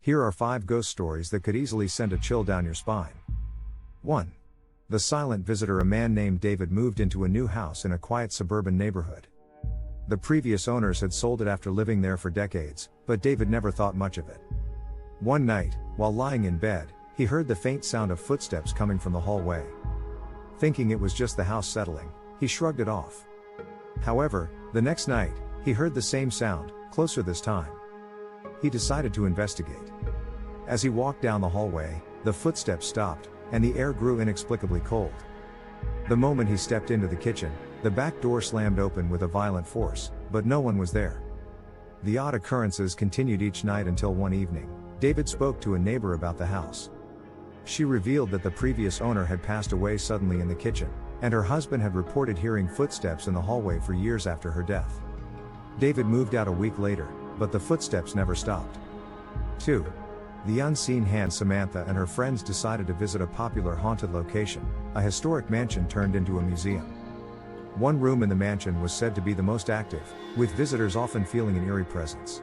Here are 5 ghost stories that could easily send a chill down your spine. 1. The silent visitor. A man named David moved into a new house in a quiet suburban neighborhood. The previous owners had sold it after living there for decades, but David never thought much of it. One night, while lying in bed, he heard the faint sound of footsteps coming from the hallway. Thinking it was just the house settling, he shrugged it off. However, the next night, he heard the same sound, closer this time. He decided to investigate. As he walked down the hallway, the footsteps stopped, and the air grew inexplicably cold. The moment he stepped into the kitchen, the back door slammed open with a violent force, but no one was there. The odd occurrences continued each night until one evening, David spoke to a neighbor about the house. She revealed that the previous owner had passed away suddenly in the kitchen, and her husband had reported hearing footsteps in the hallway for years after her death. David moved out a week later, but the footsteps never stopped. 2. The unseen hand. Samantha and her friends decided to visit a popular haunted location, a historic mansion turned into a museum. One room in the mansion was said to be the most active, with visitors often feeling an eerie presence.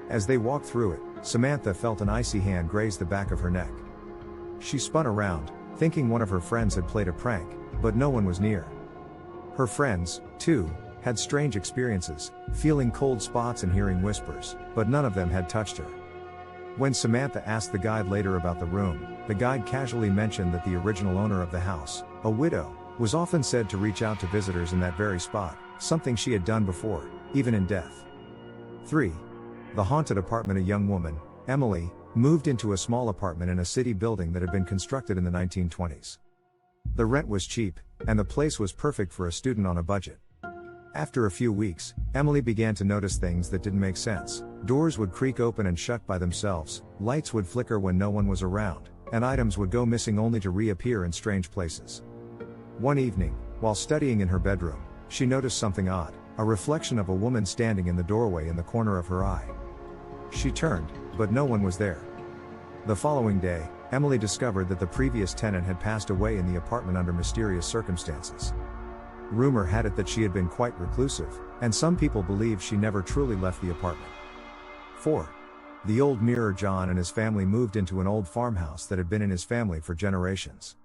As they walked through it, Samantha felt an icy hand graze the back of her neck. She spun around, thinking one of her friends had played a prank, but no one was near. Her friends, too, had strange experiences, feeling cold spots and hearing whispers, but none of them had touched her. When Samantha asked the guide later about the room, the guide casually mentioned that the original owner of the house, a widow, was often said to reach out to visitors in that very spot, something she had done before, even in death. 3. The haunted apartment. A young woman, Emily, moved into a small apartment in a city building that had been constructed in the 1920s. The rent was cheap, and the place was perfect for a student on a budget. After a few weeks, Emily began to notice things that didn't make sense. Doors would creak open and shut by themselves, lights would flicker when no one was around, and items would go missing only to reappear in strange places. One evening, while studying in her bedroom, she noticed something odd, a reflection of a woman standing in the doorway in the corner of her eye. She turned, but no one was there. The following day, Emily discovered that the previous tenant had passed away in the apartment under mysterious circumstances. Rumor had it that she had been quite reclusive, and some people believed she never truly left the apartment. 4. The old mirror. John and his family moved into an old farmhouse that had been in his family for generations.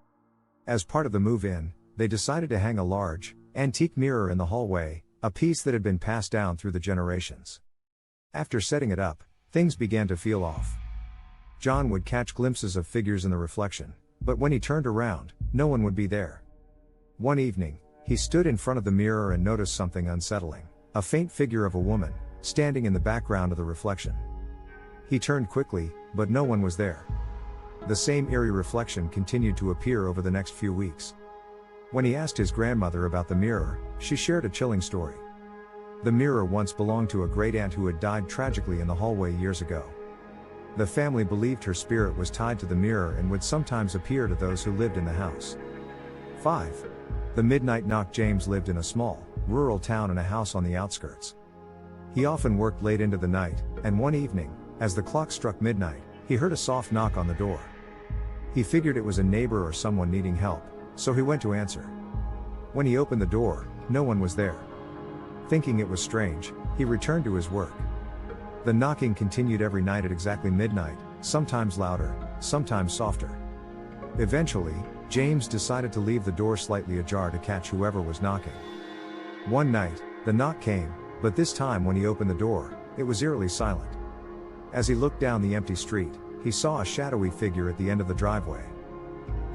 As part of the move-in, they decided to hang a large, antique mirror in the hallway, a piece that had been passed down through the generations. After setting it up, things began to feel off. John would catch glimpses of figures in the reflection, but when he turned around, no one would be there. One evening, he stood in front of the mirror and noticed something unsettling, a faint figure of a woman, standing in the background of the reflection. He turned quickly, but no one was there. The same eerie reflection continued to appear over the next few weeks. When he asked his grandmother about the mirror, she shared a chilling story. The mirror once belonged to a great-aunt who had died tragically in the hallway years ago. The family believed her spirit was tied to the mirror and would sometimes appear to those who lived in the house. 5. The midnight knock. James lived in a small, rural town in a house on the outskirts. He often worked late into the night, and one evening, as the clock struck midnight, he heard a soft knock on the door. He figured it was a neighbor or someone needing help, so he went to answer. When he opened the door, no one was there. Thinking it was strange, he returned to his work. The knocking continued every night at exactly midnight, sometimes louder, sometimes softer. Eventually, James decided to leave the door slightly ajar to catch whoever was knocking. One night, the knock came, but this time when he opened the door, it was eerily silent. As he looked down the empty street, he saw a shadowy figure at the end of the driveway.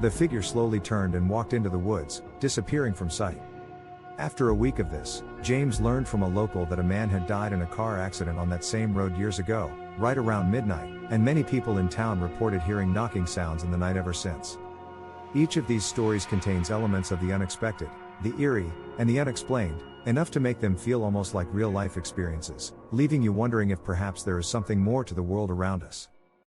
The figure slowly turned and walked into the woods, disappearing from sight. After a week of this, James learned from a local that a man had died in a car accident on that same road years ago, right around midnight, and many people in town reported hearing knocking sounds in the night ever since. Each of these stories contains elements of the unexpected, the eerie, and the unexplained, enough to make them feel almost like real-life experiences, leaving you wondering if perhaps there is something more to the world around us.